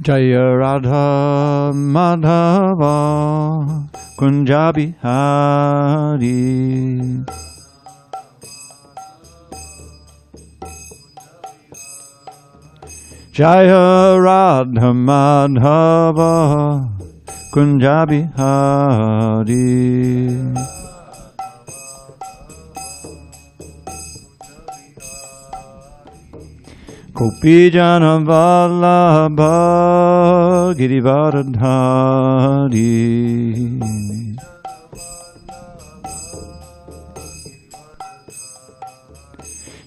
Jaya Radha Madhava Kunja Bihari. Jaya Radha Madhava Kunja Bihari. Gopi Jana Vallabha Girivaradhari.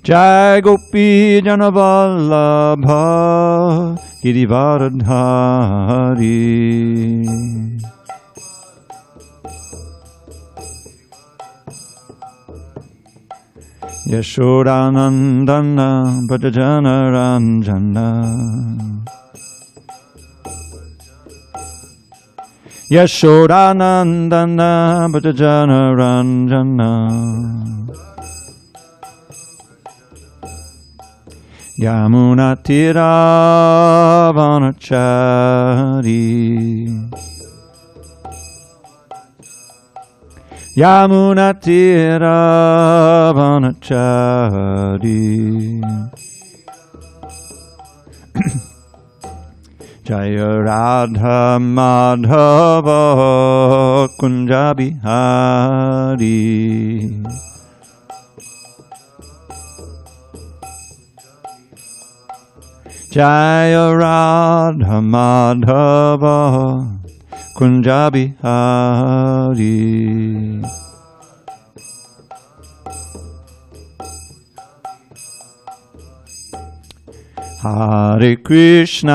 Jai Gopi Jana Vallabha Girivaradhari. Yashodanandana Bhajana Ranjana. Yashodanandana Bhajana Ranjana. Yamunatira Vanachari. Yamunatira Vanachari. Jaya Radha Madhava Kunja Bihari. Jaya Radha Madhava Kunja Bihari. Hare Krishna,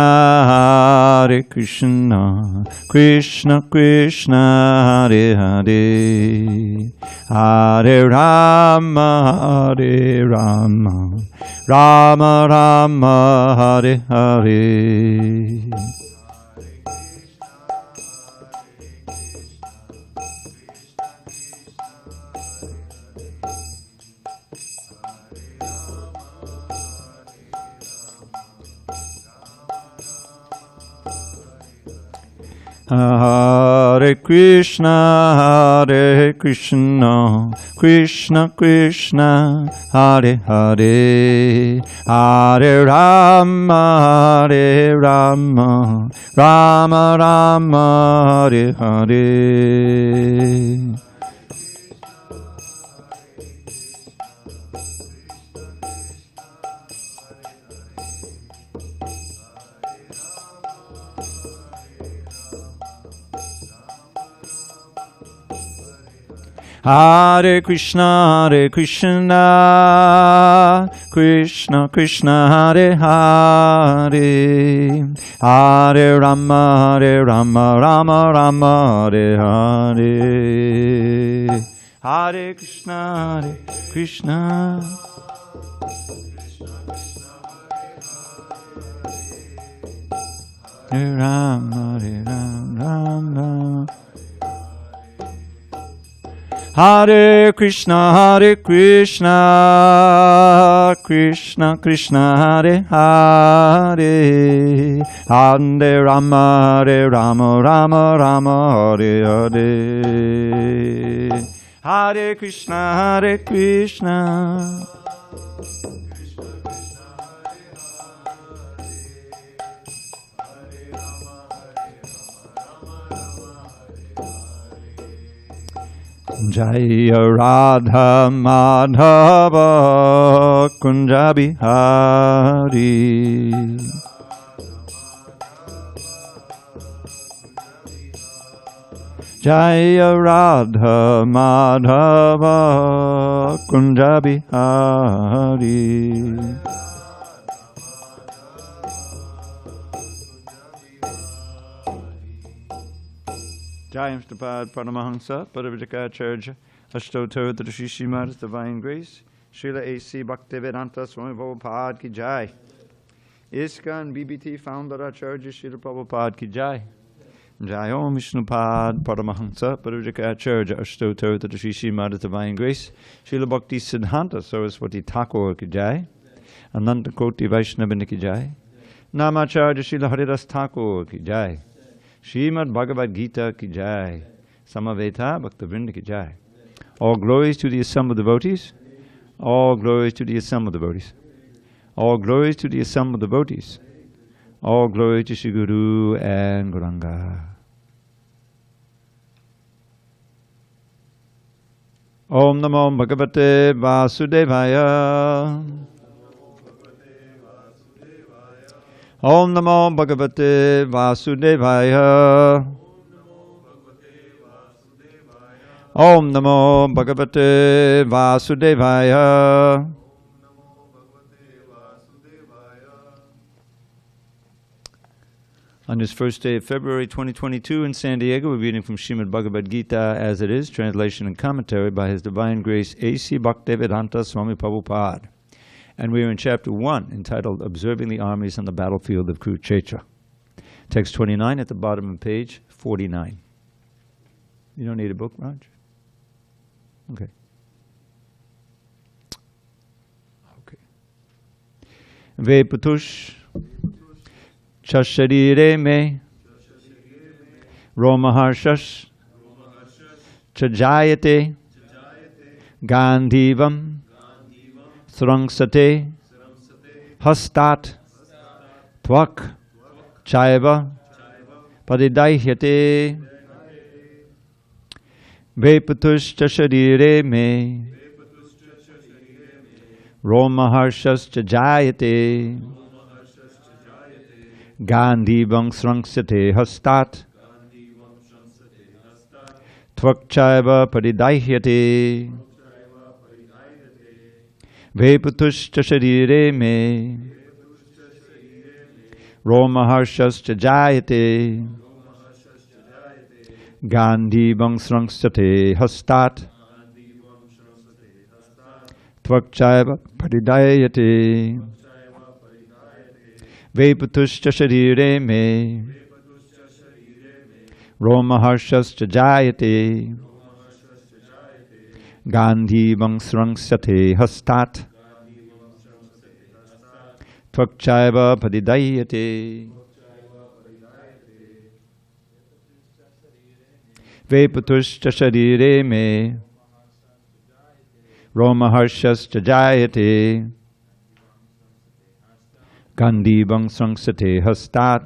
Krishna Krishna, Hare Hare, Hare Rama, Hare Rama, Rama Rama, Hare Hare. Hare Krishna, Krishna Krishna, Hare Hare, Hare Rama, Hare Rama, Rama Rama, Hare Hare. Hare Krishna, Krishna Krishna, Hare Hare, Hare Rama, Rama Rama, Hare Hare. Hare Krishna, Krishna. Hare Rama, Rama. Hare Krishna, Krishna Krishna, Hare Hare, Hare Rama, Rama Rama, Hare Hare. Hare Krishna, Krishna. Jaya Radha Madhava Kunja Bihari. Jaya Radha Madhava Kunja Bihari. Jai Srimad Paramahansa Paravajakacharya Ashtotar Dashi Srimad Divine Grace Srila A.C. Bhaktivedanta Swami Prabhupada Ki Jai. ISKCON BBT Founder Acharya Srila Prabhupada Ki Jai. Jai Om Vishnupad Paramahansa Paravajakacharya Ashtotar Dashi Srimad Divine Grace Srila Bhakti Siddhanta Saraswati Thakur Ki Jai. Ananta Koti Vaishnavini Ki Jai. Namacharya Srila Haridas Thakur ki jai. Srimad Bhagavad Gita ki jai. Samaveta Bhaktavrinda ki jai. All glories to the assembled devotees. All glories to the assembled devotees. All glories to the assembled devotees. All glory to Shri Guru and Gauranga. Om Namo Bhagavate Vasudevaya. Om Namo Bhagavate Vasudevaya. Om Namo Bhagavate Vasudevaya. On this first day of February 2022 in San Diego, we're reading from Srimad Bhagavad Gita as it is, translation and commentary by His Divine Grace HG Dravida Swami Prabhupada. And we are in chapter 1, entitled Observing the Armies on the Battlefield of Kuruksetra. Text 29 at the bottom of page 49. You don't need a book, Raj? Okay. Vepatush Chasharire me Romaharshas Chajayate Gandhivam Srangsate Hastat Tvak Chaiva Padidahyate Vepatush Chasharire me Romaharshas Chajayate Gandhivam Srangsate Hastat Tvakchaiva Padidahyate Vepatushcha Sharire me Romaharshas Chajayate Gandhivam Srangsate Hastat Tvakchaiva Padidahyate Vepatushcha Sharire me Romaharshas Chajayate Gandhivam Srangsate Hastat Tvakchaiva Padidahyate Vepatushcha Sharire me Romaharshas Chajayate Gandhivam Srangsate Hastat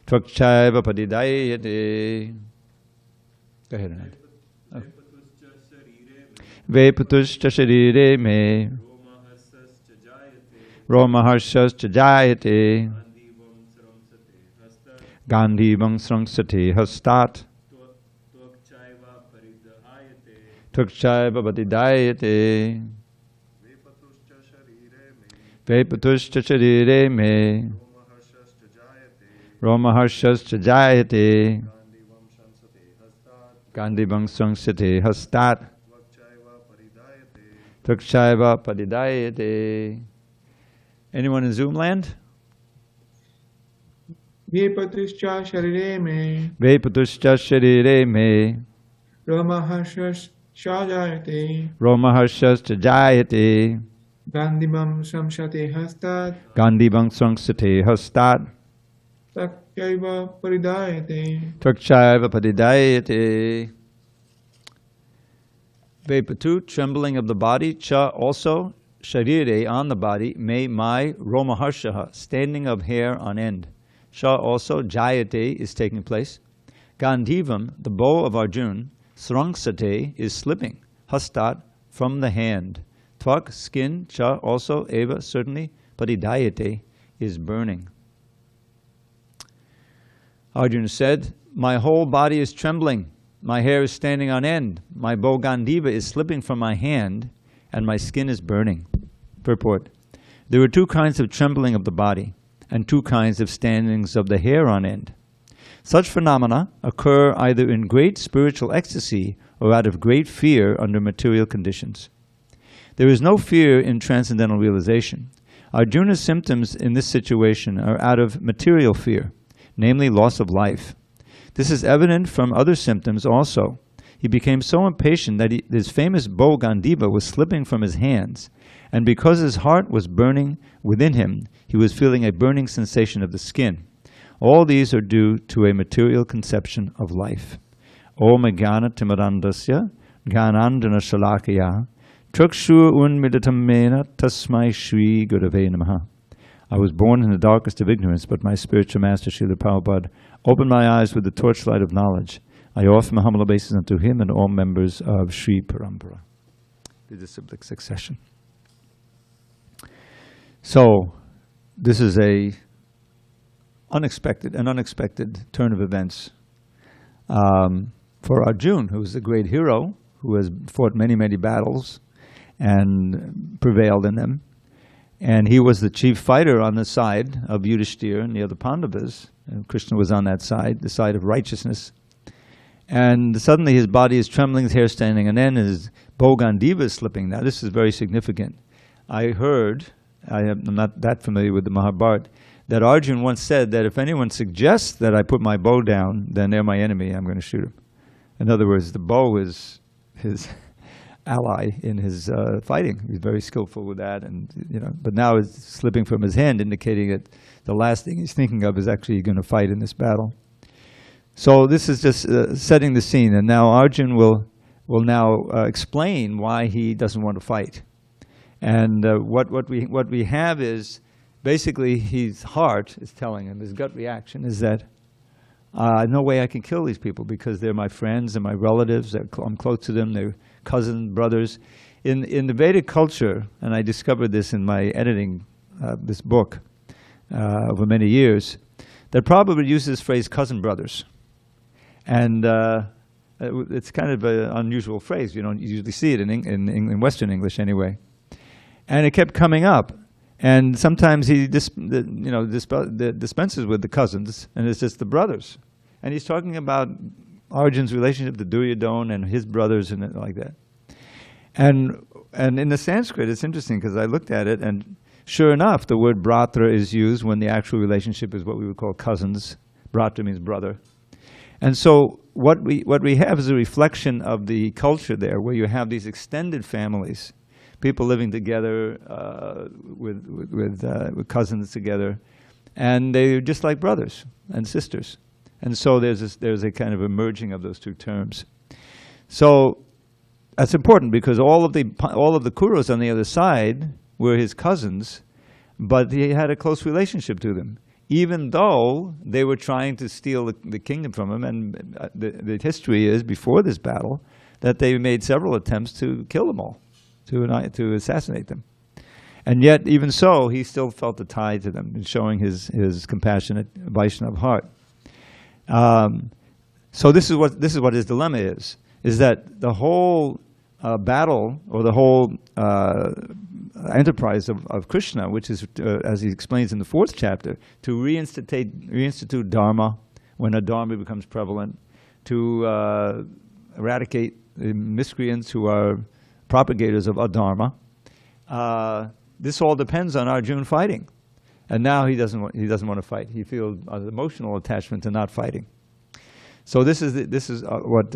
Tvakchaiva Padidayate. Go ahead, Anand. Oh. Vepatushcha Sharire me Romaharshas Chajayate Gandhivam Srangsate Hastat Tvakchaiva Padidayate. Vepatushcha Sharire me Romaharshas Chajayate Gandhivam Srangsate Hastat Tvakchaiva Padidayate. Anyone in Zoom land? Vepatushcha Sharire me Vepatushcha Sharire me Romaharshas Chajayate Romaharshas Chajayate Gandhivam Srangsate Hastat Gandhivam Srangsate Hastat Tvakchaiva Paridayate. Tvakchaiva Padidayate. Vepatu, trembling of the body. Cha, also. Sharire, on the body. Me, my. Romaharshaha, standing of hair on end. Sha, also. Jayate, is taking place. Gandhivam, the bow of Arjuna. Srangsate, is slipping. Hastat, from the hand. Tvak, skin. Cha, also. Eva, certainly. Padidayate, is burning. Arjuna said, my whole body is trembling. My hair is standing on end. My bow Gandhiva is slipping from my hand, and my skin is burning. Purport. There are two kinds of trembling of the body, and two kinds of standings of the hair on end. Such phenomena occur either in great spiritual ecstasy or out of great fear under material conditions. There is no fear in transcendental realization. Arjuna's symptoms in this situation are out of material fear, namely loss of life. This is evident from other symptoms also. He became so impatient that his famous bow Gandhiva was slipping from his hands, And because his heart was burning within him, he was feeling a burning sensation of the skin. All these are due to a material conception of life. Om Jnana Timirandasya Jnanandana Shalakaya Trukshu Unmidatamena Tasmai Shri Gurave Namaha. I was born in the darkest of ignorance, but my spiritual master, Srila Prabhupada, opened my eyes with the torchlight of knowledge. I offer my humble obeisance unto him and all members of Sri Parampara. The disciplic succession. So, this is an unexpected turn of events for Arjuna, who is a great hero, who has fought many, many battles and prevailed in them. And he was the chief fighter on the side of Yudhishthira and the other Pandavas. And Krishna was on that side, the side of righteousness. And suddenly his body is trembling, his hair standing on end, and his bow Gandiva is slipping. Now this is very significant. I heard, I'm not that familiar with the Mahabharata, that Arjuna once said that if anyone suggests that I put my bow down, then they're my enemy, I'm going to shoot him. In other words, the bow is his ally in his fighting. He's very skillful with that, and but now it's slipping from his hand, indicating that the last thing he's thinking of is actually going to fight in this battle. So this is just setting the scene, and now Arjuna will now explain why he doesn't want to fight. And what we have is basically his heart is telling him, his gut reaction is that no way I can kill these people because they're my friends and my relatives. I'm close to them. They're cousins, brothers. In the Vedic culture, and I discovered this in my editing this book over many years, that Prabhupada uses this phrase cousin brothers. And it's kind of an unusual phrase. You don't usually see it in Western English anyway. And it kept coming up. And sometimes he dispenses with the cousins, and it's just the brothers. And he's talking about Arjuna's relationship to Duryodhana and his brothers and like that. And in the Sanskrit, it's interesting because I looked at it, and sure enough, the word bratra is used when the actual relationship is what we would call cousins. Bratra means brother. And so what we have is a reflection of the culture there, where you have these extended families, people living together with cousins together, and they're just like brothers and sisters. And so there's a kind of a merging of those two terms. So that's important because all of the Kurus on the other side were his cousins, but he had a close relationship to them, even though they were trying to steal the kingdom from him. And the history is, before this battle, that they made several attempts to kill them all, to assassinate them. And yet, even so, he still felt a tie to them, showing his compassionate Vaishnava heart. So this is what his dilemma is that the whole battle, or the whole enterprise of Krishna, which is, as he explains in the 4th chapter, to reinstitute Dharma when a Dharma becomes prevalent, to eradicate the miscreants who are propagators of adharma. This all depends on Arjuna fighting, and now he doesn't want to fight. He feels an emotional attachment to not fighting. So this is what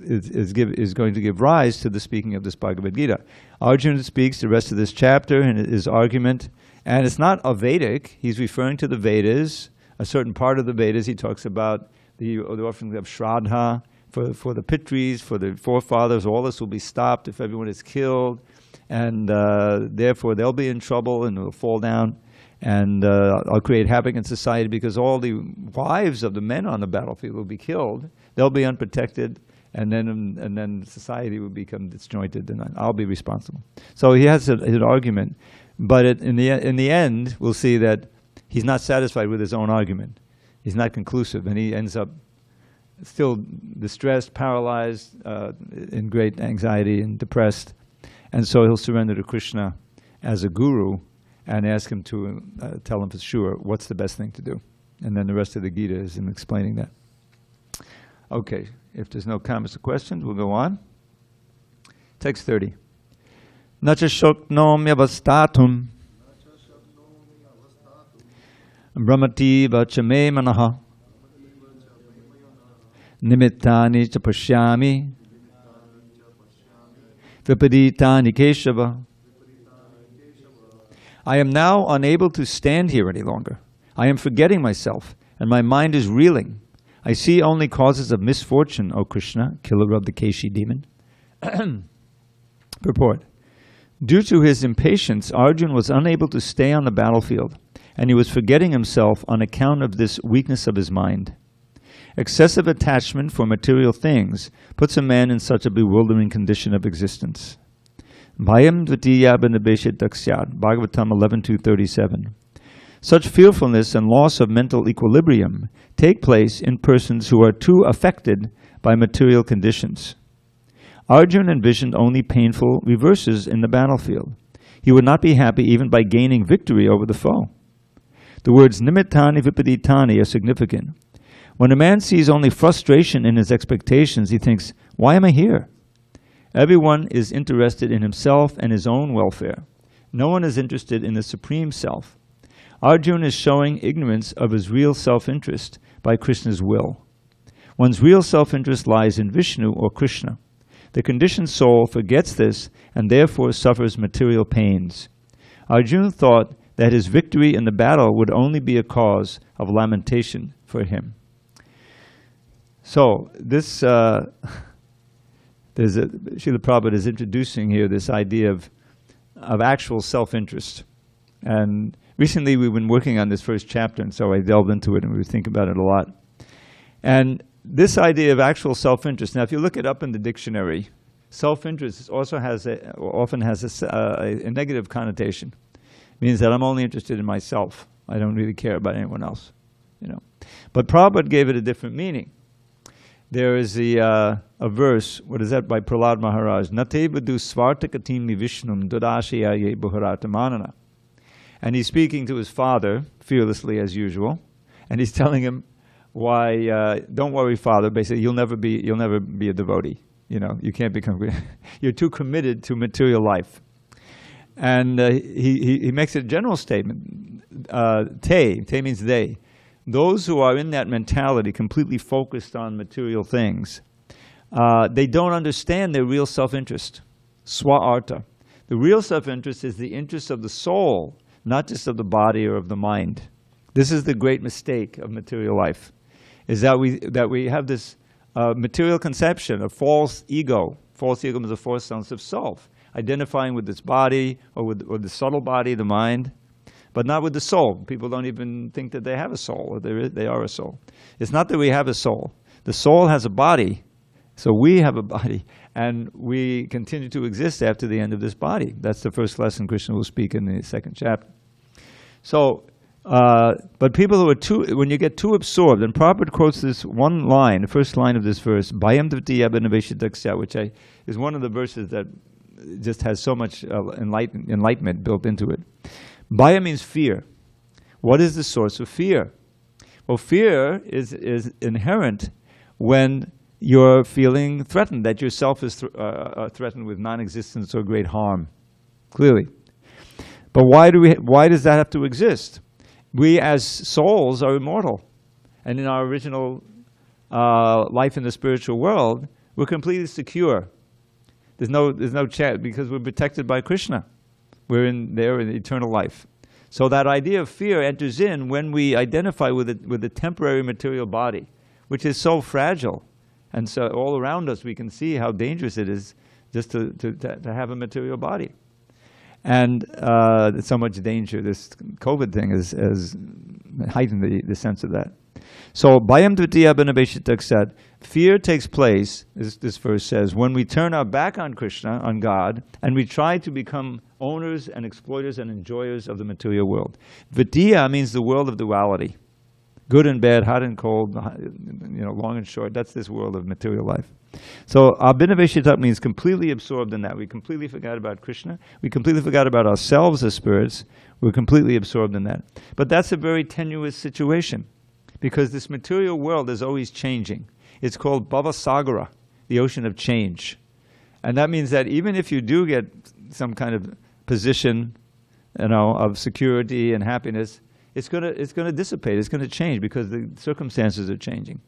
is going to give rise to the speaking of this Bhagavad Gita. Arjuna speaks the rest of this chapter and his argument, and it's not Avedic. He's referring to the Vedas, a certain part of the Vedas. He talks about the offering of Shraddha for the Pitris, for the forefathers. All this will be stopped if everyone is killed, and therefore they'll be in trouble and will fall down. And I'll create havoc in society because all the wives of the men on the battlefield will be killed. They'll be unprotected, and then society will become disjointed, and I'll be responsible. So he has an argument, but in the end, we'll see that he's not satisfied with his own argument. He's not conclusive, and he ends up still distressed, paralyzed, in great anxiety and depressed. And so he'll surrender to Krishna as a guru and ask him to tell him for sure what's the best thing to do. And then the rest of the Gita is him explaining that. Okay, if there's no comments or questions, we'll go on. Text 30. Nacha shoknom yavastatum brahmati vachame manaha nimittani cha pashyami vipaditani keshava I am now unable to stand here any longer. I am forgetting myself, and my mind is reeling. I see only causes of misfortune, O Krishna, killer of the Keshi demon. Purport. Due to his impatience, Arjuna was unable to stay on the battlefield, and he was forgetting himself on account of this weakness of his mind. Excessive attachment for material things puts a man in such a bewildering condition of existence. Bhayam dvitiya binabeshit daksyat, Bhagavatam 11.237. Such fearfulness and loss of mental equilibrium take place in persons who are too affected by material conditions. Arjuna envisioned only painful reverses in the battlefield. He would not be happy even by gaining victory over the foe. The words nimittani vipaditani are significant. When a man sees only frustration in his expectations, he thinks, why am I here? Everyone is interested in himself and his own welfare. No one is interested in the Supreme Self. Arjuna is showing ignorance of his real self-interest by Krishna's will. One's real self-interest lies in Vishnu or Krishna. The conditioned soul forgets this and therefore suffers material pains. Arjuna thought that his victory in the battle would only be a cause of lamentation for him. So, this, Srila Prabhupada is introducing here this idea of actual self-interest. And recently we've been working on this first chapter, and so I delved into it and we were thinking about it a lot. And this idea of actual self-interest, now if you look it up in the dictionary, self-interest also often has a negative connotation. It means that I'm only interested in myself. I don't really care about anyone else. But Prabhupada gave it a different meaning. There is a verse, what is that, by Prahlad Maharaj, Nate vadu svartakatim vishnum dodashiyaye buharatamanana. And he's speaking to his father, fearlessly as usual, and he's telling him, why, don't worry, father, basically, you'll never be a devotee. You can't become, you're too committed to material life. And he makes a general statement, te means they. Those who are in that mentality, completely focused on material things, they don't understand their real self-interest, swa-arta. The real self-interest is the interest of the soul, not just of the body or of the mind. This is the great mistake of material life, is that we have this material conception of false ego. False ego is a false sense of self, identifying with this body or with the subtle body, the mind, but not with the soul. People don't even think that they have a soul, or they are a soul. It's not that we have a soul. The soul has a body, so we have a body, and we continue to exist after the end of this body. That's the first lesson Krishna will speak in the second chapter. So, but people who are when you get too absorbed, and Prabhupada quotes this one line, the first line of this verse, Bhayam dvitiya binabeshit daksyat, which is one of the verses that just has so much enlightenment built into it. Bhaya means fear. What is the source of fear? Well, fear is inherent when you're feeling threatened, that yourself is threatened with non-existence or great harm, clearly. But why does that have to exist? We as souls are immortal. And in our original life in the spiritual world, we're completely secure. There's no chance, because we're protected by Krishna. We're in eternal life. So that idea of fear enters in when we identify with the temporary material body, which is so fragile. And so all around us we can see how dangerous it is just to have a material body. And there's so much danger. This COVID thing has heightened the sense of that. So, Bhayam dvitiya binabeshit daksyat, fear takes place, this verse says, when we turn our back on Krishna, on God, and we try to become owners and exploiters and enjoyers of the material world. Vidya means the world of duality. Good and bad, hot and cold, long and short. That's this world of material life. So, abhinaveshita means completely absorbed in that. We completely forgot about Krishna. We completely forgot about ourselves as spirits. We're completely absorbed in that. But that's a very tenuous situation, because this material world is always changing. It's called Bhavasagara, the ocean of change. And that means that even if you do get some kind of position, of security and happiness, it's going to dissipate. It's going to change because the circumstances are changing.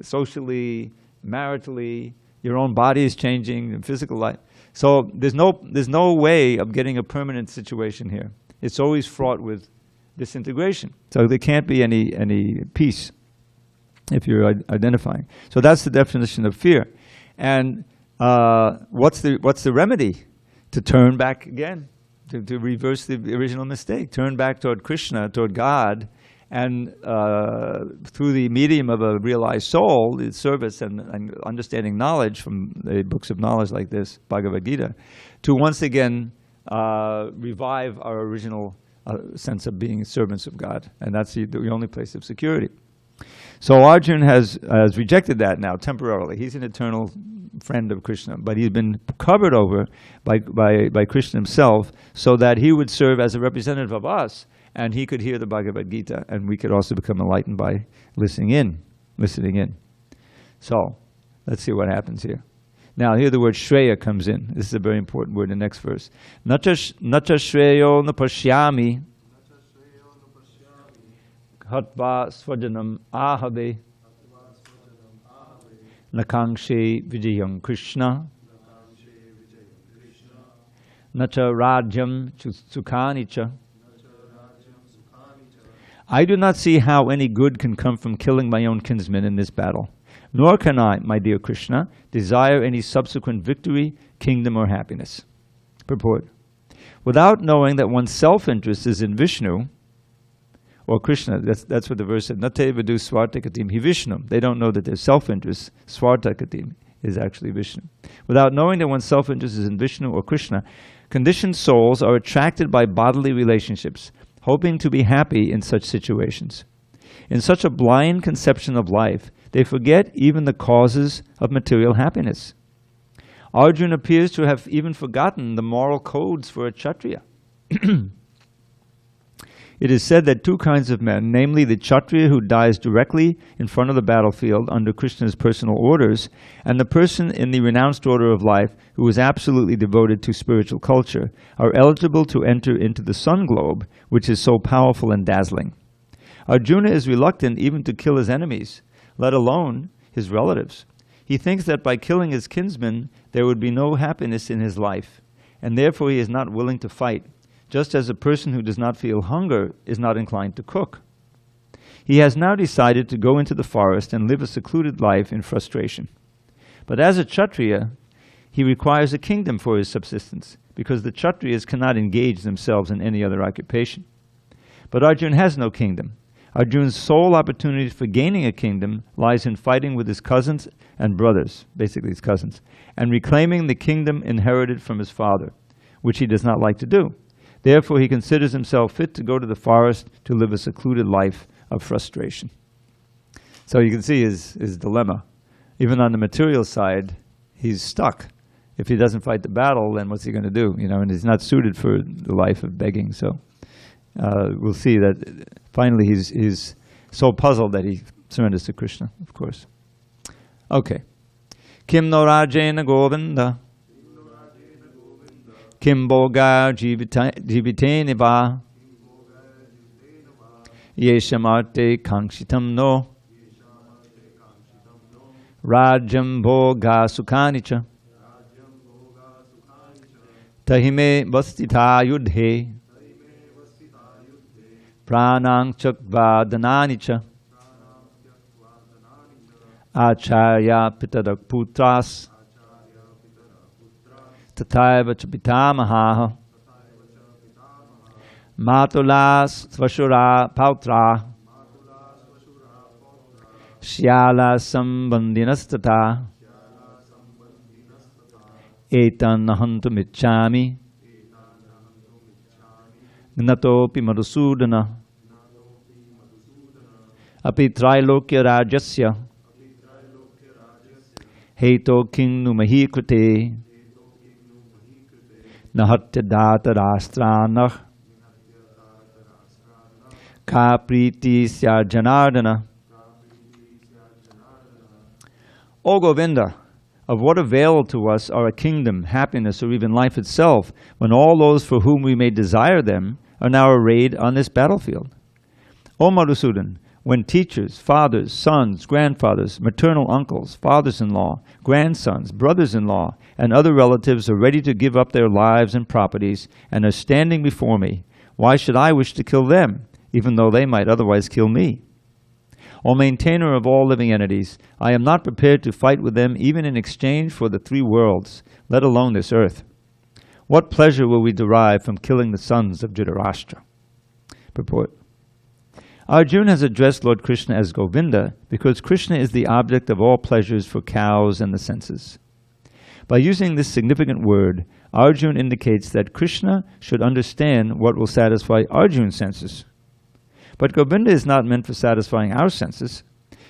Socially, maritally, your own body is changing, physical life. So there's no way of getting a permanent situation here. it's always fraught with disintegration. So there can't be any peace if you're identifying. So that's the definition of fear. And what's the remedy? To turn back again, to reverse the original mistake, turn back toward Krishna, toward God, and through the medium of a realized soul, the service and understanding knowledge from the books of knowledge like this, Bhagavad Gita, to once again revive our original sense of being servants of God. And that's the only place of security. So Arjuna has rejected that now temporarily. He's an eternal friend of Krishna, but he's been covered over by Krishna himself so that he would serve as a representative of us, and he could hear the Bhagavad Gita, and we could also become enlightened by listening in. So let's see what happens here. Now here the word Shreya comes in. This is a very important word in the next verse. Nacha Shreyo na pashyami Hatva svajanam ahave nakangshe vijayam Krishna nacha rajyam sukhanicha. I do not see how any good can come from killing my own kinsmen in this battle, nor can I, my dear Krishna, desire any subsequent victory, kingdom, or happiness. Purport. Without knowing that one's self-interest is in Vishnu, or Krishna, that's what the verse said. Nate vidu swartakatim hi Vishnu. They don't know that their self-interest, swartakatim, is actually Vishnu. Without knowing that one's self-interest is in Vishnu or Krishna, conditioned souls are attracted by bodily relationships, hoping to be happy in such situations. In such a blind conception of life, they forget even the causes of material happiness. Arjuna appears to have even forgotten the moral codes for a Kshatriya. It is said that two kinds of men, namely the Kshatriya who dies directly in front of the battlefield under Krishna's personal orders, and the person in the renounced order of life who is absolutely devoted to spiritual culture, are eligible to enter into the sun globe, which is so powerful and dazzling. Arjuna is reluctant even to kill his enemies, let alone his relatives. He thinks that by killing his kinsmen, there would be no happiness in his life, and therefore he is not willing to fight, just as a person who does not feel hunger is not inclined to cook. He has now decided to go into the forest and live a secluded life in frustration. But as a Kshatriya, he requires a kingdom for his subsistence, because the Kshatriyas cannot engage themselves in any other occupation. But Arjuna has no kingdom. Arjuna's sole opportunity for gaining a kingdom lies in fighting with his cousins and brothers, basically his cousins, and reclaiming the kingdom inherited from his father, which he does not like to do. Therefore, he considers himself fit to go to the forest to live a secluded life of frustration. So you can see his dilemma. Even on the material side, he's stuck. If he doesn't fight the battle, then what's he going to do? You know, and he's not suited for the life of begging. So we'll see that finally he's so puzzled that he surrenders to Krishna, of course. Okay. Kim no rajena govinda Kim boga jivitene va yeshamarte kankshitam no rajam boga sukhanicha tahime vastita yudhe pranang chakva dananicha acharya pitadak putras Tathaiva cha pitamaha Matulas svashura pautra Shyala sambandinastata Etan nahantum ichchami Gnatopi madhusudana Api trailokya rajasya Heto kinnu mahikrute Nahatya data rastranah Ka priti sya janardana. O Govinda, of what avail to us are a kingdom, happiness, or even life itself, when all those for whom we may desire them are now arrayed on this battlefield? O Madhusudan, when teachers, fathers, sons, grandfathers, maternal uncles, fathers-in-law, grandsons, brothers-in-law, and other relatives are ready to give up their lives and properties and are standing before me, Why should I wish to kill them, even though they might otherwise kill me? O maintainer of all living entities, I am not prepared to fight with them even in exchange for the three worlds, let alone this earth. What pleasure will we derive from killing the sons of Dhritarashtra? Purport. Arjuna has addressed Lord Krishna as Govinda because Krishna is the object of all pleasures for cows and the senses. By using this significant word, Arjuna indicates that Krishna should understand what will satisfy Arjuna's senses. But Govinda is not meant for satisfying our senses.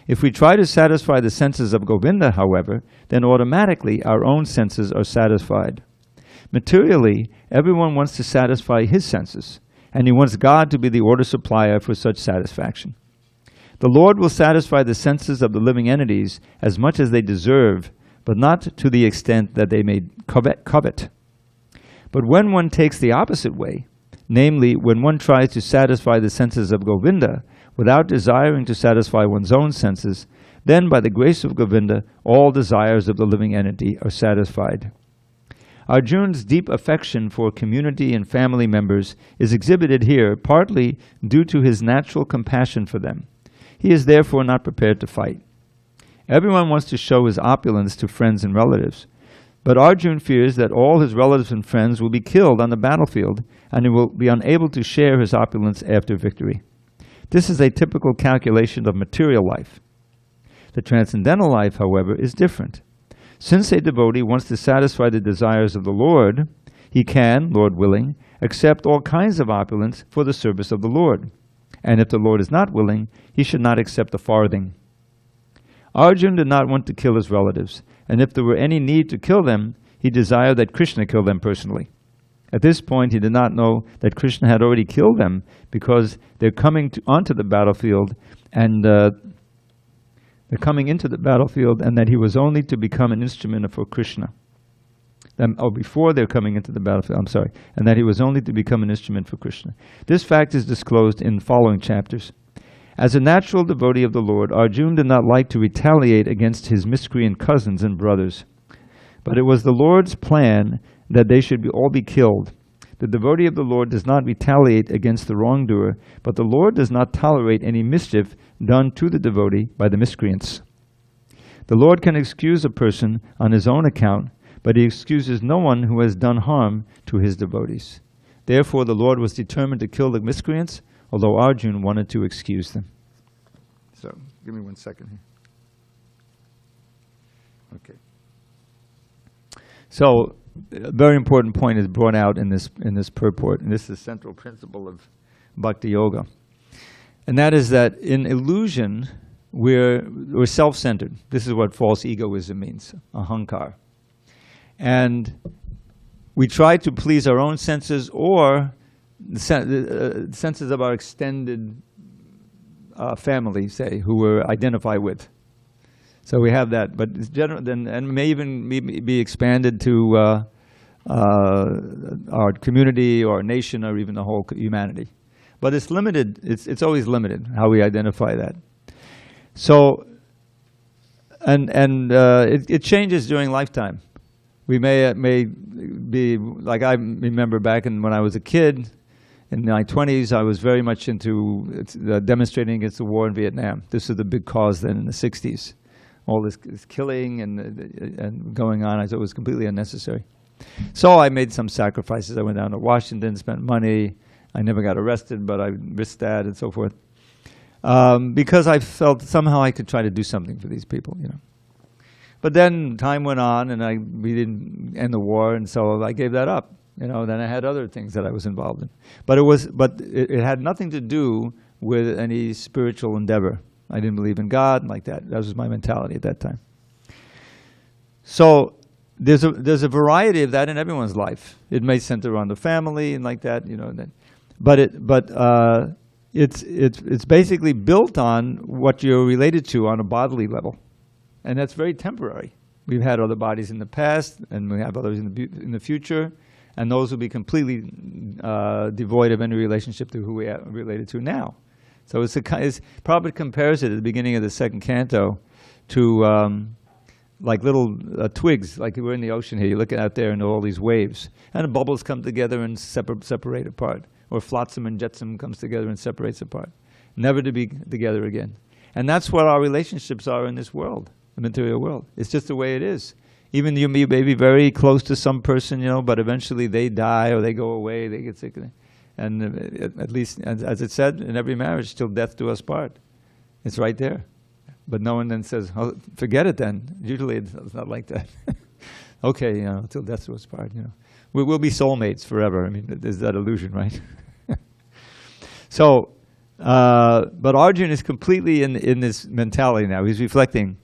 If we try to satisfy the senses of Govinda, however, then automatically our own senses are satisfied. Materially, everyone wants to satisfy his senses, and he wants God to be the order supplier for such satisfaction. The Lord will satisfy the senses of the living entities as much as they deserve, but not to the extent that they may covet. But when one takes the opposite way, namely, when one tries to satisfy the senses of Govinda without desiring to satisfy one's own senses, then by the grace of Govinda, all desires of the living entity are satisfied. Arjuna's deep affection for community and family members is exhibited here partly due to his natural compassion for them. He is therefore not prepared to fight. Everyone wants to show his opulence to friends and relatives, but Arjuna fears that all his relatives and friends will be killed on the battlefield, and he will be unable to share his opulence after victory. This is a typical calculation of material life. The transcendental life, however, is different. Since a devotee wants to satisfy the desires of the Lord, he can, Lord willing, accept all kinds of opulence for the service of the Lord. And if the Lord is not willing, he should not accept a farthing. Arjuna did not want to kill his relatives, and if there were any need to kill them, he desired that Krishna kill them personally. At this point, he did not know that Krishna had already killed them because they're coming onto the battlefield, and they're coming into the battlefield, and that he was only to become an instrument for Krishna. Before they're coming into the battlefield, I'm sorry, and that he was only to become an instrument for Krishna. This fact is disclosed in following chapters. As a natural devotee of the Lord, Arjuna did not like to retaliate against his miscreant cousins and brothers. But it was the Lord's plan that they should all be killed. The devotee of the Lord does not retaliate against the wrongdoer, but the Lord does not tolerate any mischief done to the devotee by the miscreants. The Lord can excuse a person on his own account, but he excuses no one who has done harm to his devotees. Therefore, the Lord was determined to kill the miscreants, although Arjuna wanted to excuse them. So, give me 1 second here. Okay. So, a very important point is brought out in this purport, and this is the central principle of Bhakti Yoga. And that is that in illusion, we're self-centered. This is what false egoism means, ahankar. And we try to please our own senses or the senses of our extended family, say, who we're identified with. So we have that, but it's general, and may even be expanded to our community or nation or even the whole humanity. But it's limited. It's always limited how we identify that. So, it changes during lifetime. We may be like I remember back when I was a kid. In my 20s, I was very much into demonstrating against the war in Vietnam. This was the big cause then in the 60s. All this killing and going on, I thought it was completely unnecessary. So I made some sacrifices. I went down to Washington, spent money. I never got arrested, but I risked that and so forth. Because I felt somehow I could try to do something for these people, you know. But then time went on, and we didn't end the war, and so I gave that up. You know, then I had other things that I was involved in. But it had nothing to do with any spiritual endeavor. I didn't believe in God like that. That was my mentality at that time. So there's a variety of that in everyone's life. It may center around the family and like that, you know. It's basically built on what you're related to on a bodily level, and that's very temporary. We've had other bodies in the past, and we have others in the future, and those will be completely devoid of any relationship to who we are related to now. So it's probably compares it at the beginning of the second canto to like little twigs, like we're in the ocean here. You're looking out there and all these waves, and the bubbles come together and separate apart. or flotsam and jetsam comes together and separates apart. Never to be together again. And that's what our relationships are in this world, the material world. It's just the way it is. Even you may be very close to some person, you know, but eventually they die or they go away, they get sick. And at least, as it said, in every marriage, till death do us part. It's right there. But no one then says, oh, forget it then. Usually it's not like that. Okay, you know, till death do us part, you know. We'll be soulmates forever. I mean, there's that illusion, right? So, but Arjuna is completely in this mentality now. He's reflecting,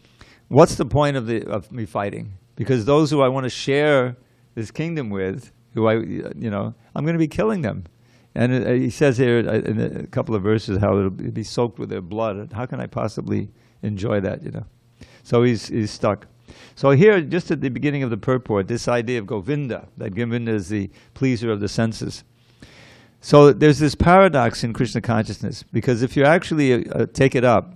what's the point of me fighting? Because those who I want to share this kingdom with, who I'm going to be killing them. And he says here in a couple of verses how it'll be soaked with their blood. How can I possibly enjoy that, you know? So he's stuck. So here, just at the beginning of the purport, this idea of Govinda, that Govinda is the pleaser of the senses. So there's this paradox in Krishna consciousness, because if you actually take it up,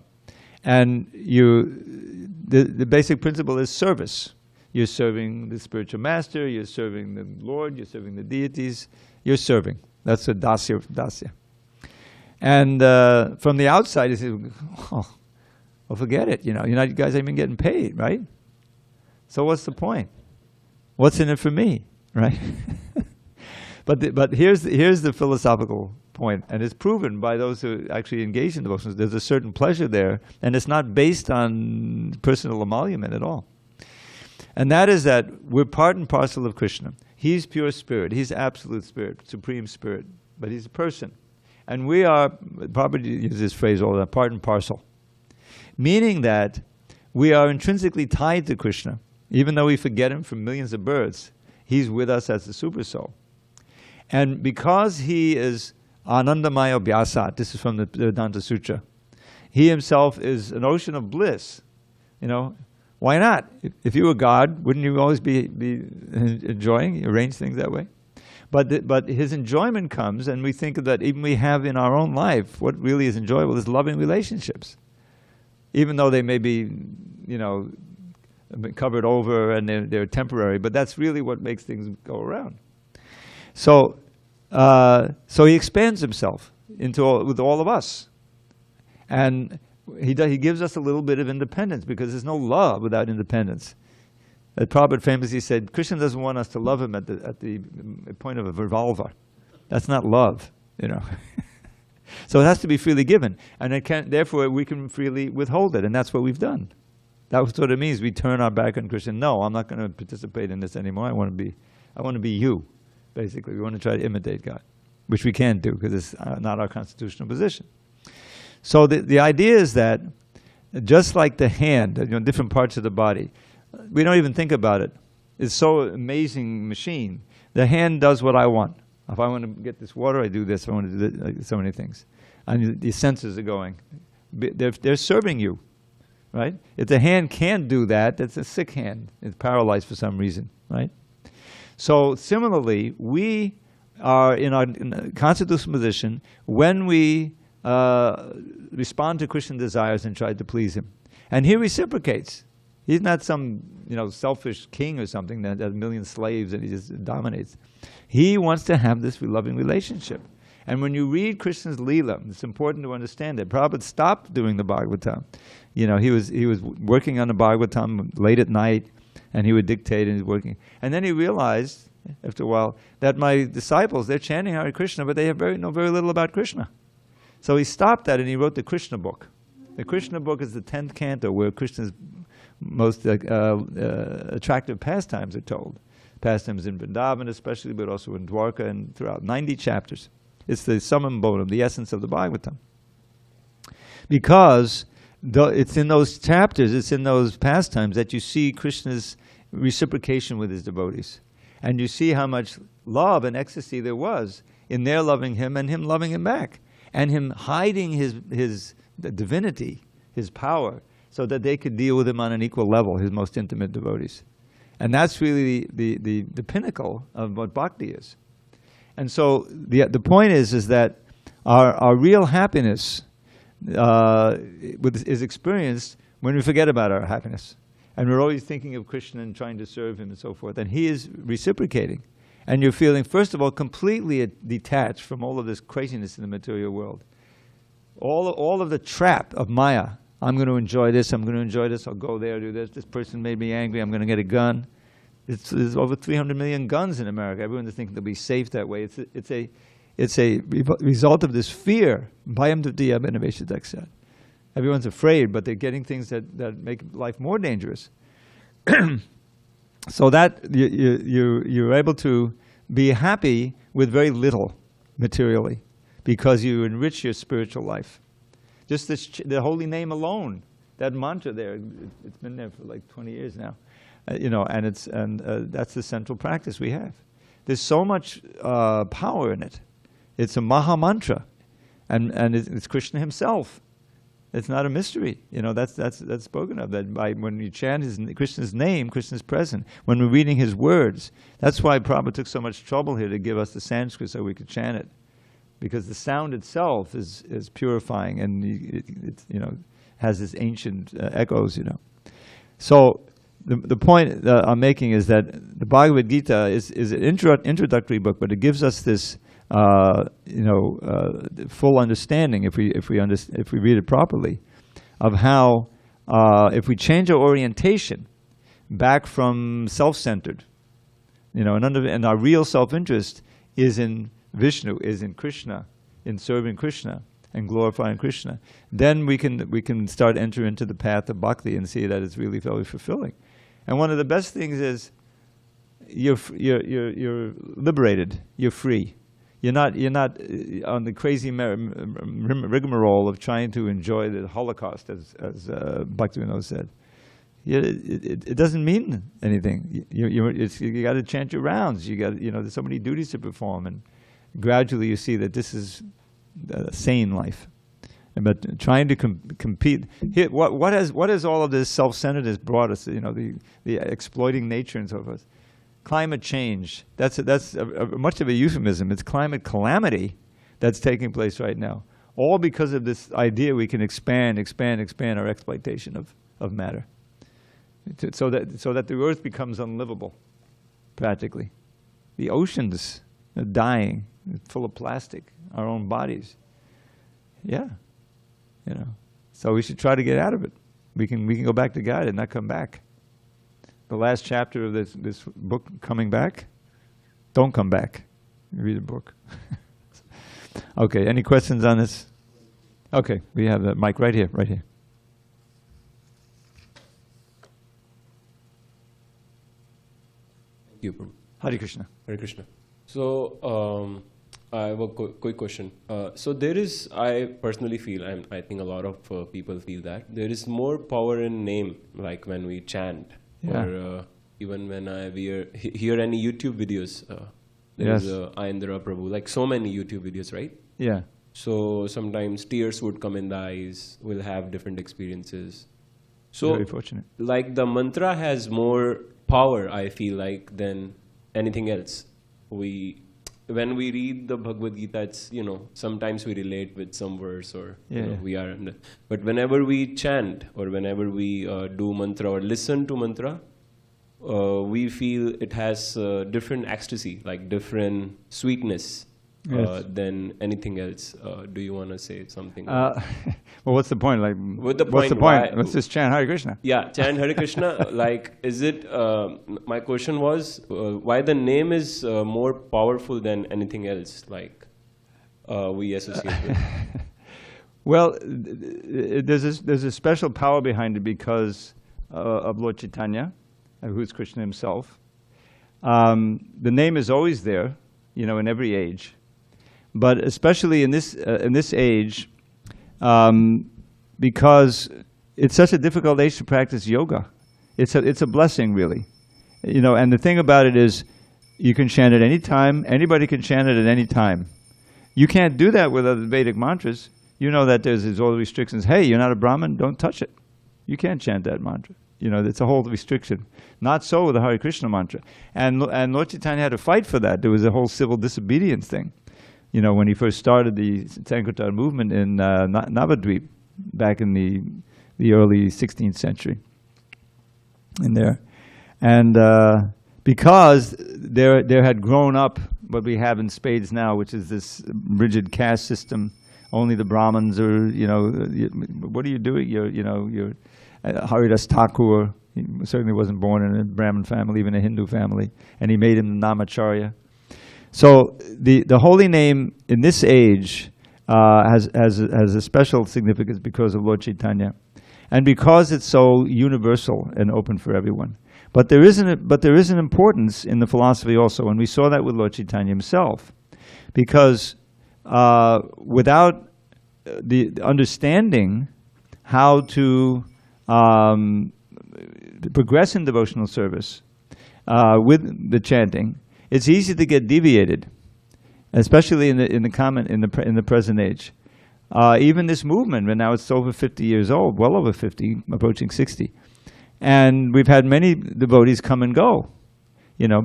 and the basic principle is service. You're serving the spiritual master, you're serving the Lord, you're serving the deities, you're serving. That's a dasya. And from the outside, you say, oh, well, forget it. You know, you guys ain't even getting paid, right? So what's the point? What's in it for me, right? But here's the philosophical point, and it's proven by those who actually engage in devotions. There's a certain pleasure there, and it's not based on personal emolument at all. And that is that we're part and parcel of Krishna. He's pure spirit. He's absolute spirit, supreme spirit. But he's a person. And we are, Prabhupada uses this phrase all the time, part and parcel. Meaning that we are intrinsically tied to Krishna. Even though we forget him for millions of births, he's with us as the super soul. And because he is Anandamaya Vyasat, this is from the Vedanta Sutra, he himself is an ocean of bliss. You know, why not? If you were God, wouldn't you always be enjoying, arrange things that way? But his enjoyment comes, and we think that even we have in our own life, what really is enjoyable is loving relationships. Even though they may be, you know, covered over and they're temporary, but that's really what makes things go around. So he expands himself with all of us. And he gives us a little bit of independence, because there's no love without independence. Prabhupada famously said, Krishna doesn't want us to love him at the point of a revolver. That's not love, you know. So it has to be freely given, and therefore we can freely withhold it, and that's what we've done. That's what it means. We turn our back on Krishna. No, I'm not going to participate in this anymore. I want to be you, basically. We want to try to imitate God, which we can't do because it's not our constitutional position. So the idea is that just like the hand, you know, different parts of the body, we don't even think about it. It's so amazing machine. The hand does what I want. If I want to get this water, I do this. If I want to do this, like, so many things. And the senses are going. They're serving you, right? If the hand can't do that, that's a sick hand. It's paralyzed for some reason, right? So similarly, we are in a constitutional position when we respond to Krishna desires and try to please him. And he reciprocates. He's not some, you know, selfish king or something that has a million slaves and he just dominates. He wants to have this loving relationship. And when you read Krishna's Leela, it's important to understand that. Prabhupada stopped doing the Bhagavatam. You know, he was working on the Bhagavatam late at night, and he would dictate and he's working. And then he realized, after a while, that my disciples, they're chanting Hare Krishna, but they know very little about Krishna. So he stopped that and he wrote the Krishna book. The Krishna book is the 10th canto where Krishna's most attractive pastimes are told. Pastimes in Vrindavan especially, but also in Dwarka and throughout. 90 chapters. It's the summum bonum, the essence of the Bhagavatam. Because it's in those chapters, it's in those pastimes that you see Krishna's reciprocation with his devotees. And you see how much love and ecstasy there was in their loving him and him loving him back. And him hiding his divinity, his power, so that they could deal with him on an equal level, his most intimate devotees. And that's really the pinnacle of what bhakti is. And so the point is that our real happiness is experienced when we forget about our happiness. And we're always thinking of Krishna and trying to serve him and so forth. And he is reciprocating. And you're feeling, first of all, completely detached from all of this craziness in the material world. All of the trap of Maya. I'm going to enjoy this, I'm going to enjoy this, I'll go there, do this. This person made me angry, I'm going to get a gun. There's over 300 million guns in America. Everyone's thinking they'll be safe that way. It's a result of this fear. Bhayam Dvitiyam Envisioned said. Everyone's afraid, but they're getting things that make life more dangerous. So that you're able to be happy with very little materially because you enrich your spiritual life. Just the holy name alone, that mantra there, it's been there for like 20 years now. And that's the central practice we have. There's so much power in it. It's a Maha Mantra, and it's Krishna himself. It's not a mystery. That's spoken of. That when you chant Krishna's name, Krishna's present. When we're reading his words, that's why Prabhupada took so much trouble here to give us the Sanskrit so we could chant it, because the sound itself is purifying, and it has this ancient echoes. So. The point that I'm making is that the Bhagavad Gita is an introductory book, but it gives us this, full understanding if we read it properly, of how if we change our orientation back from self-centered, and our real self-interest is in Vishnu, is in Krishna, in serving Krishna and glorifying Krishna, then we can start entering into the path of bhakti and see that it's really very fulfilling. And one of the best things is you're liberated. You're free. You're not on the crazy rigmarole of trying to enjoy the Holocaust, as Bhaktivinoda said. It doesn't mean anything. You got to chant your rounds. You got there's so many duties to perform, and gradually you see that this is a sane life. But trying to compete here, what has all of this self-centeredness brought us? The exploiting nature and so forth. Climate change. That's much of a euphemism. It's climate calamity that's taking place right now. All because of this idea we can expand our exploitation of matter, so that the earth becomes unlivable, practically. The oceans are dying, full of plastic. Our own bodies. Yeah. So we should try to get out of it. We can go back to God and not come back. The last chapter of this book, Coming Back, don't come back. Read the book. Okay, any questions on this? Okay, we have the mic right here. Thank you, Prabhu. Hare Krishna. Hare Krishna. So, I have a quick question. So there is, I personally feel, and I think a lot of people feel that, there is more power in name, like when we chant, or even when I hear any YouTube videos. There is Ayendra Prabhu, like so many YouTube videos, right? Yeah. So sometimes tears would come in the eyes, we'll have different experiences. So, very fortunate. Like the mantra has more power, I feel like, than anything else. When we read the Bhagavad Gita, it's, sometimes we relate with some verse or we are. But whenever we chant or whenever we do mantra or listen to mantra, we feel it has different ecstasy, like different sweetness than anything else. Do you want to say something? Well, what's the point? What's the point? Let's just chant Hare Krishna. Yeah, chant Hare Krishna. Is it? My question was why the name is more powerful than anything else? We associate with. Well, there's a special power behind it because of Lord Chaitanya, who's Krishna himself. The name is always there, in every age. But especially in this age, because it's such a difficult age to practice yoga, it's a blessing, really. And the thing about it is, you can chant it any time. Anybody can chant it at any time. You can't do that with other Vedic mantras. You know that there's all the restrictions. Hey, you're not a Brahmin, don't touch it. You can't chant that mantra. It's a whole restriction. Not so with the Hare Krishna mantra. And Lord Chaitanya had to fight for that. There was a whole civil disobedience thing. When he first started the Sankirtan movement in Navadvip back in the early 16th century. In there. And because there had grown up what we have in spades now, which is this rigid caste system. Only the Brahmins are, what are you doing? You're Haridas Thakur. He certainly wasn't born in a Brahmin family, even a Hindu family, and he made him the Namacharya. So the holy name in this age has a special significance because of Lord Chaitanya, and because it's so universal and open for everyone. But there is an importance in the philosophy also, and we saw that with Lord Chaitanya himself, because without the understanding how to progress in devotional service with the chanting, it's easy to get deviated, especially in the present age. Even this movement, and now it's over 50 years old, well over 50, approaching 60. And we've had many devotees come and go,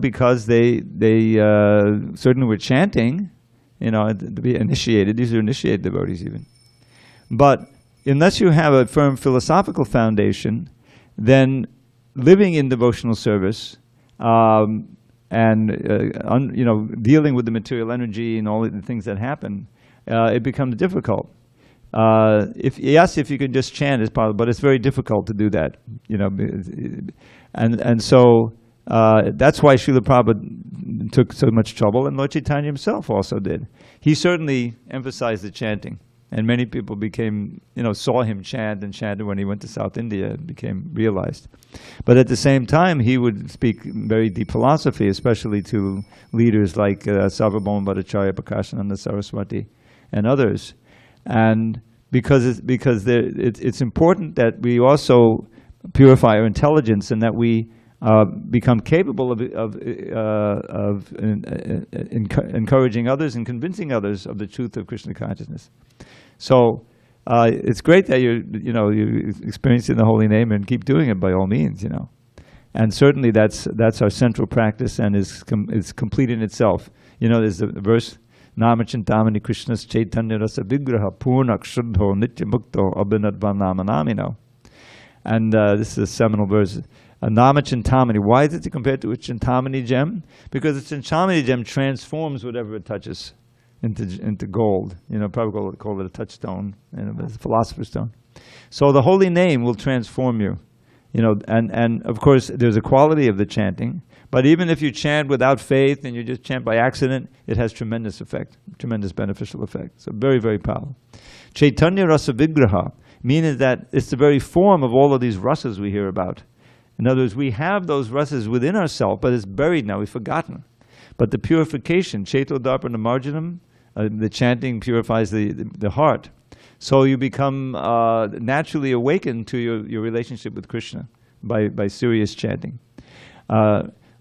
because they certainly were chanting, to be initiated. These are initiated devotees even. But unless you have a firm philosophical foundation, then living in devotional service and dealing with the material energy and all the things that happen, it becomes difficult. If you can just chant, it's possible, but it's very difficult to do that. And so that's why Srila Prabhupada took so much trouble, and Lord Chaitanya himself also did. He certainly emphasized the chanting, and many people saw him chant and chanted when he went to South India and became realized. But at the same time, he would speak very deep philosophy, especially to leaders like Sarvabhauma Bhattacharya, Prakashananda Saraswati, and others. And because it's important that we also purify our intelligence and that we become capable of encouraging others and convincing others of the truth of Krishna consciousness. So it's great that you're experiencing the holy name, and keep doing it by all means. And certainly that's our central practice, and is complete in itself. There's a verse. Namachintamani Krishna's Chaitanya Rasa Vigraha Purnak Shuddho Nitya Mukto Abhinadva Namanamino. And this is a seminal verse. Namachintamani. Why is it compared to a Chintamani gem? Because a Chintamani gem transforms whatever it touches into gold. Probably call it a touchstone, it's a philosopher's stone. So the holy name will transform you. And of course there's a quality of the chanting. But even if you chant without faith and you just chant by accident, it has tremendous effect, tremendous beneficial effect. So very, very powerful. Chaitanya Rasa Vigraha, meaning that it's the very form of all of these rasas we hear about. In other words, we have those rasas within ourselves, but it's buried now, we've forgotten. But the purification, Chaito Darpana Marjanam, the chanting purifies the heart. So you become naturally awakened to your relationship with Krishna by serious chanting.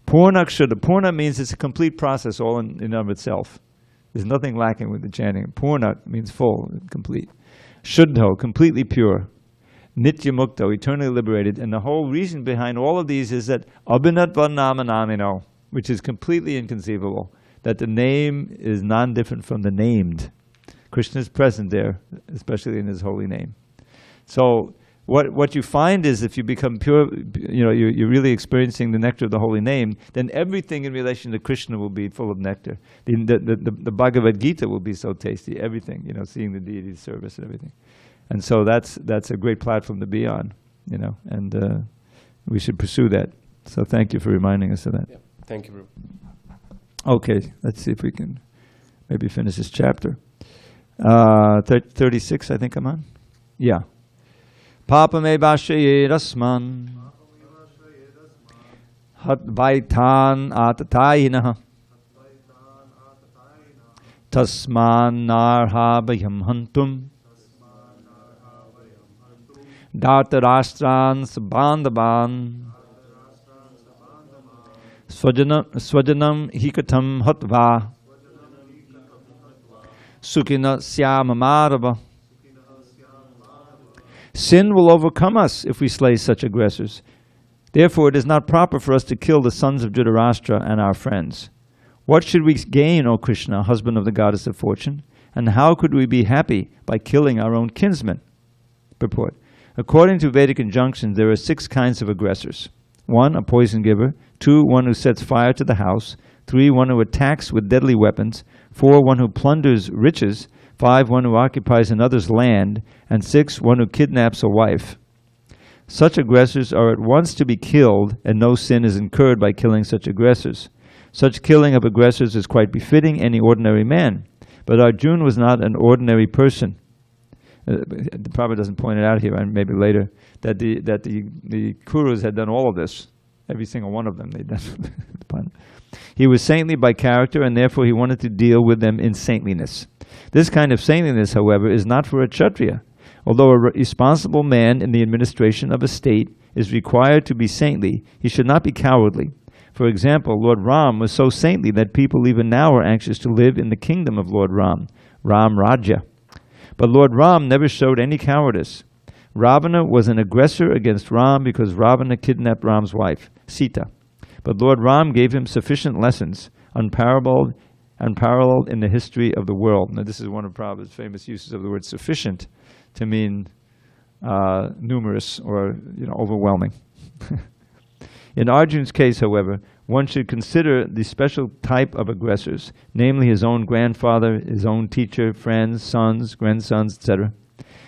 Purnakshada. Purna means it's a complete process all in and of itself. There's nothing lacking with the chanting. Purna means full, complete. Shuddho, completely pure. Nitya Mukto, eternally liberated. And the whole reason behind all of these is that Abhinatva Namanamino, which is completely inconceivable, that the name is non-different from the named. Krishna is present there, especially in his holy name. So what you find is if you become pure, you're really experiencing the nectar of the holy name, then everything in relation to Krishna will be full of nectar. The Bhagavad Gita will be so tasty, everything, seeing the deity's service and everything. And so that's a great platform to be on, and we should pursue that. So thank you for reminding us of that. Yeah. Thank you, Prabhu. Okay, let's see if we can maybe finish this chapter. 36, I think I'm on? Yeah. Papa me bashaye rasman hat vaitan atatayinah tasman narha bayam hantum Dhartarashtran sabandhaban Swajanam hikatam hatva Sukhina syamamarava. Sin will overcome us if we slay such aggressors. Therefore, it is not proper for us to kill the sons of Dhritarashtra and our friends. What should we gain, O Krishna, husband of the goddess of fortune? And how could we be happy by killing our own kinsmen? Purport. According to Vedic injunctions, there are 6 kinds of aggressors. 1, a poison giver, 2, one who sets fire to the house, 3, one who attacks with deadly weapons, 4, one who plunders riches, 5, one who occupies another's land, and 6, one who kidnaps a wife. Such aggressors are at once to be killed, and no sin is incurred by killing such aggressors. Such killing of aggressors is quite befitting any ordinary man. But Arjuna was not an ordinary person. The Prabhupada doesn't point it out here, and maybe later, that the Kurus had done all of this. Every single one of them they'd done. He was saintly by character, and therefore he wanted to deal with them in saintliness. This kind of saintliness, however, is not for a Kshatriya. Although a responsible man in the administration of a state is required to be saintly, he should not be cowardly. For example, Lord Ram was so saintly that people even now are anxious to live in the kingdom of Lord Ram, Ram Rajya. But Lord Ram never showed any cowardice. Ravana was an aggressor against Ram because Ravana kidnapped Ram's wife, Sita. But Lord Ram gave him sufficient lessons, unparalleled in the history of the world. Now, this is one of Prabhupada's famous uses of the word sufficient to mean numerous or overwhelming. In Arjuna's case, however, one should consider the special type of aggressors, namely his own grandfather, his own teacher, friends, sons, grandsons, etc.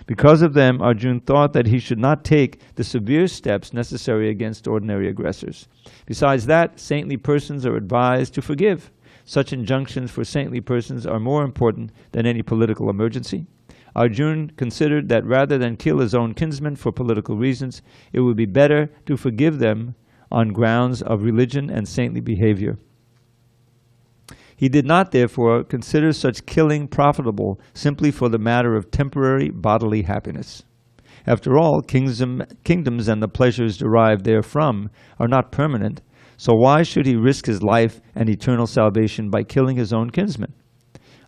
Because of them, Arjuna thought that he should not take the severe steps necessary against ordinary aggressors. Besides that, saintly persons are advised to forgive. Such injunctions for saintly persons are more important than any political emergency. Arjuna considered that rather than kill his own kinsmen for political reasons, it would be better to forgive them on grounds of religion and saintly behavior. He did not, therefore, consider such killing profitable simply for the matter of temporary bodily happiness. After all, kingdoms and the pleasures derived therefrom are not permanent, so why should he risk his life and eternal salvation by killing his own kinsmen?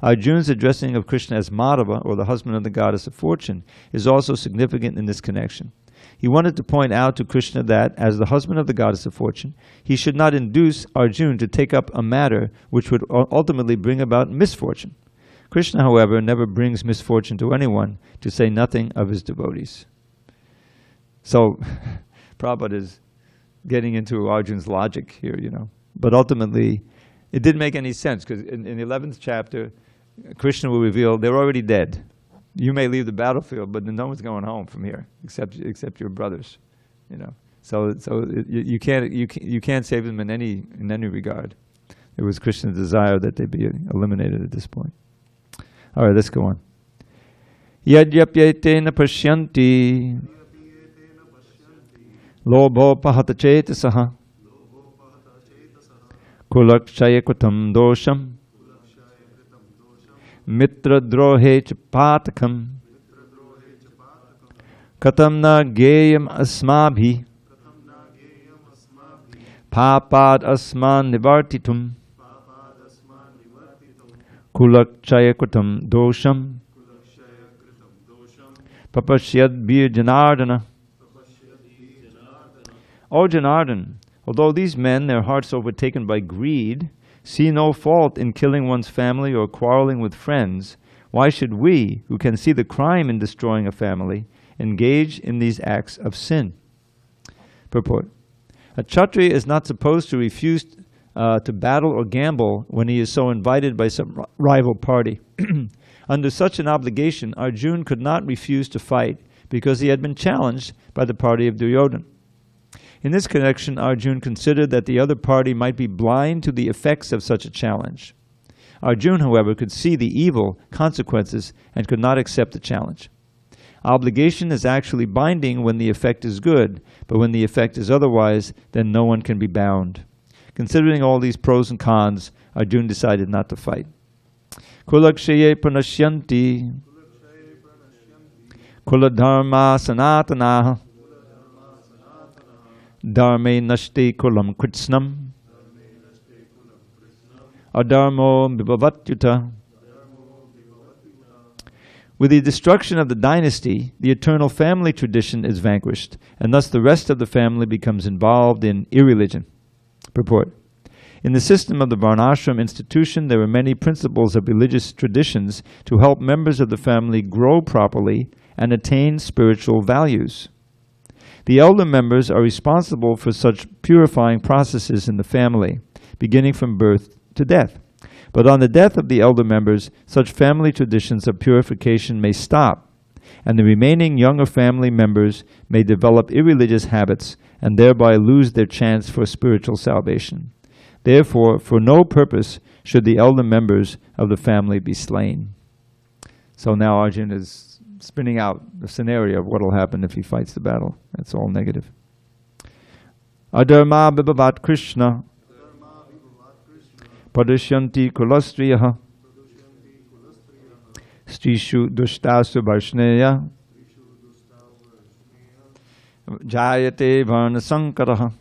Arjuna's addressing of Krishna as Madhava, or the husband of the goddess of fortune, is also significant in this connection. He wanted to point out to Krishna that, as the husband of the goddess of fortune, he should not induce Arjuna to take up a matter which would ultimately bring about misfortune. Krishna, however, never brings misfortune to anyone, to say nothing of his devotees. So, Prabhupada is getting into Arjuna's logic here, But ultimately, it didn't make any sense, because in the 11th chapter, Krishna will reveal they're already dead. You may leave the battlefield, but no one's going home from here except your brothers, So you can't save them in any regard. It was Krishna's desire that they be eliminated at this point. All right, let's go on. Yadyapyetena pashyanti lobho pahata chetasaha kulakshaya kutam dosham mitra drohe ch patakam katam na geyam asmabhi papad asman nivartitum kulakshaya kutam dosham papashyad bir janardana. O Janardana, although these men, their hearts overtaken by greed, see no fault in killing one's family or quarreling with friends, why should we, who can see the crime in destroying a family, engage in these acts of sin? Purport. A Kshatriya is not supposed to refuse to battle or gamble when he is so invited by some rival party. Under such an obligation, Arjuna could not refuse to fight because he had been challenged by the party of Duryodhana. In this connection, Arjuna considered that the other party might be blind to the effects of such a challenge. Arjuna, however, could see the evil consequences and could not accept the challenge. Obligation is actually binding when the effect is good, but when the effect is otherwise, then no one can be bound. Considering all these pros and cons, Arjuna decided not to fight. Kulakshaye pranashyanti kuladharma sanatanaha dharme nashte kulam kritsnam adharmo vibhavatyuta. With the destruction of the dynasty, the eternal family tradition is vanquished, and thus the rest of the family becomes involved in irreligion. Purport. In the system of the Varnashram institution, there are many principles of religious traditions to help members of the family grow properly and attain spiritual values. The elder members are responsible for such purifying processes in the family, beginning from birth to death. But on the death of the elder members, such family traditions of purification may stop, and the remaining younger family members may develop irreligious habits and thereby lose their chance for spiritual salvation. Therefore, for no purpose should the elder members of the family be slain. So now Arjuna is spinning out the scenario of what will happen if he fights the battle. That's all negative. Adharma vibhavat Krishna Padashyanti kulastriyaha Strishu dushtasu varshneya Jayate varna sankaraha.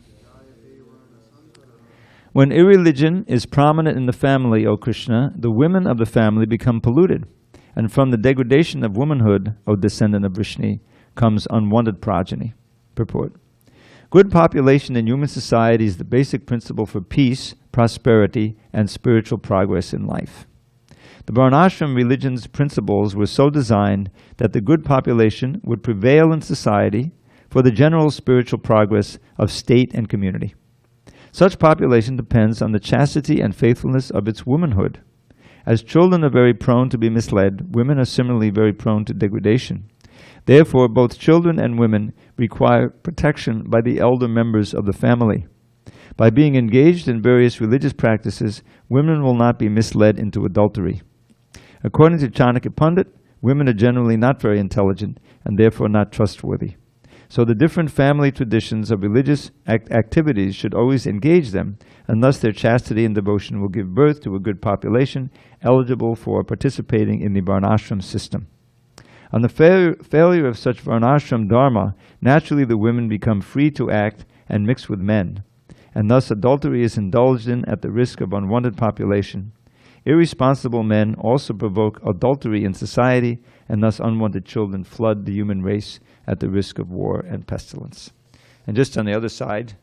When irreligion is prominent in the family, O Krishna, the women of the family become polluted, and from the degradation of womanhood, O descendant of Vrishni, comes unwanted progeny. Purport. Good population in human society is the basic principle for peace, prosperity, and spiritual progress in life. The Varnashram religion's principles were so designed that the good population would prevail in society for the general spiritual progress of state and community. Such population depends on the chastity and faithfulness of its womanhood. As children are very prone to be misled, women are similarly very prone to degradation. Therefore, both children and women require protection by the elder members of the family. By being engaged in various religious practices, women will not be misled into adultery. According to Chanakya Pandit, women are generally not very intelligent and therefore not trustworthy. So the different family traditions of religious activities should always engage them, and thus their chastity and devotion will give birth to a good population eligible for participating in the Varnashram system. On the failure of such Varnashram dharma, naturally the women become free to act and mix with men, and thus adultery is indulged in at the risk of unwanted population. Irresponsible men also provoke adultery in society, and thus unwanted children flood the human race at the risk of war and pestilence. And just on the other side,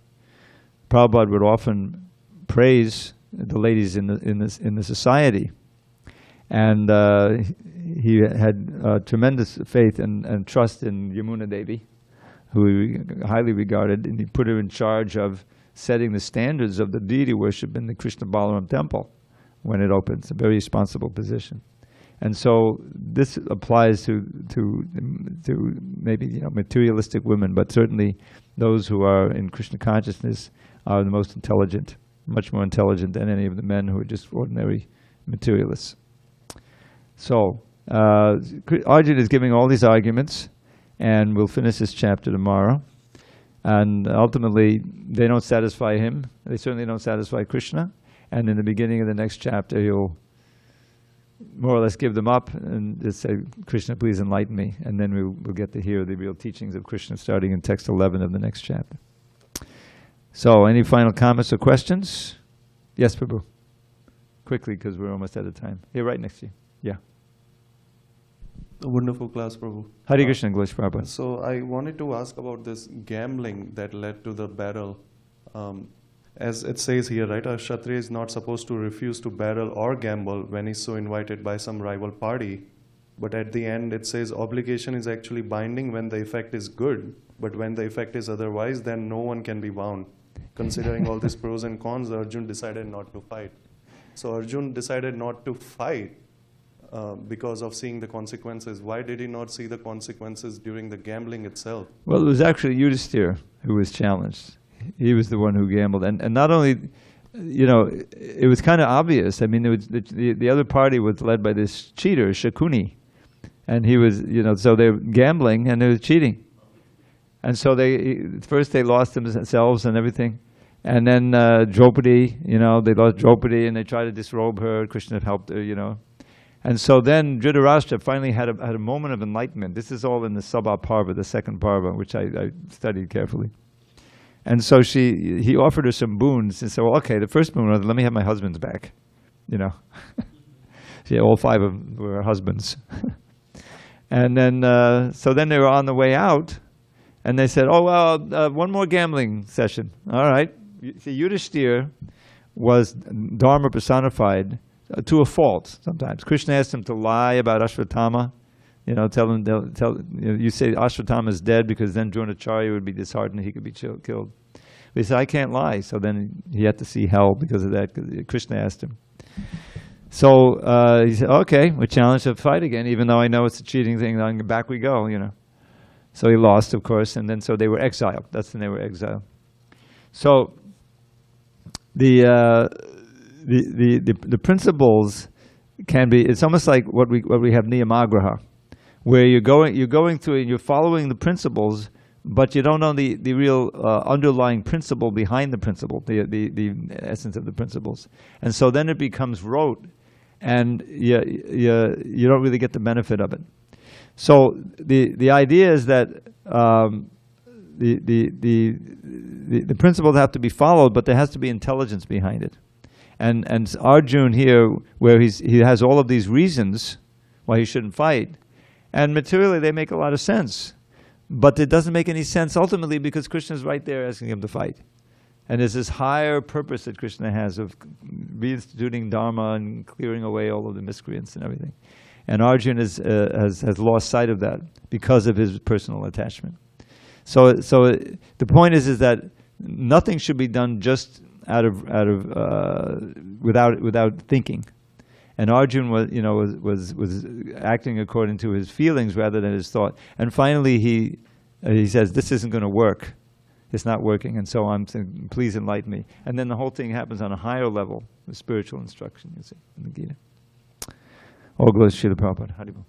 Prabhupada would often praise the ladies in the society, and he had tremendous faith and trust in Yamuna Devi, who he highly regarded, and he put her in charge of setting the standards of the deity worship in the Krishna Balaram temple when it opens, a very responsible position. And so this applies to maybe materialistic women, but certainly those who are in Krishna consciousness are the most intelligent, much more intelligent than any of the men who are just ordinary materialists. So Arjuna is giving all these arguments, and we'll finish this chapter tomorrow. And ultimately, they don't satisfy him. They certainly don't satisfy Krishna. And in the beginning of the next chapter, he'll more or less give them up and just say, Krishna, please enlighten me. And then we'll get to hear the real teachings of Krishna starting in text 11 of the next chapter. So, any final comments or questions? Yes, Prabhu. Quickly, because we're almost out of time. Here, right next to you. Yeah. A wonderful class, Prabhu. Hare Krishna, English, Prabhupada. So I wanted to ask about this gambling that led to the battle. As it says here, right, a Kshatriya is not supposed to refuse to battle or gamble when he's so invited by some rival party. But at the end, it says obligation is actually binding when the effect is good. But when the effect is otherwise, then no one can be bound. Considering all these pros and cons, Arjuna decided not to fight. So Arjuna decided not to fight because of seeing the consequences. Why did he not see the consequences during the gambling itself? Well, it was actually Yudhisthira who was challenged. He was the one who gambled. And not only, it was kind of obvious. I mean, it was the other party was led by this cheater, Shakuni. And he was, so they were gambling and they were cheating. And so first they lost themselves and everything. And then Draupadi, they lost Draupadi and they tried to disrobe her. Krishna helped her, And so then Dhritarashtra finally had a moment of enlightenment. This is all in the Sabha Parva, the second Parva, which I studied carefully. And so he offered her some boons and said, well, okay, the first boon was, let me have my husbands back. All 5 of them were her husbands. And then, so then they were on the way out, and they said, oh, well, one more gambling session. All right. See, Yudhisthira was Dharma personified to a fault sometimes. Krishna asked him to lie about Ashwatthama, You know, tell him, you say Ashwatthama is dead because then Dronacharya would be disheartened, he could be killed. But he said, I can't lie. So then he had to see hell because of that, because Krishna asked him. So he said, okay, we're challenged to fight again, even though I know it's a cheating thing, then back we go, you know. So he lost, of course, and then so they were exiled. That's when they were exiled. So the principles can be, it's almost like what we have niyamagraha, where you're going through and you're following the principles, but you don't know the real underlying principle behind the principle, the essence of the principles. And so then it becomes rote, and you don't really get the benefit of it. So the idea is that the principles have to be followed, but there has to be intelligence behind it. And Arjuna here, where he has all of these reasons why he shouldn't fight, and materially they make a lot of sense, but it doesn't make any sense ultimately because Krishna is right there asking him to fight. And there's this higher purpose that Krishna has of reinstituting Dharma and clearing away all of the miscreants and everything. And Arjuna has lost sight of that because of his personal attachment. So the point is that nothing should be done just without thinking. And Arjuna was acting according to his feelings rather than his thought. And finally he says, this isn't going to work. It's not working, and so I'm saying, please enlighten me. And then the whole thing happens on a higher level, the spiritual instruction, you see, in the Gita. All glories to Srila Prabhupada. Haribol.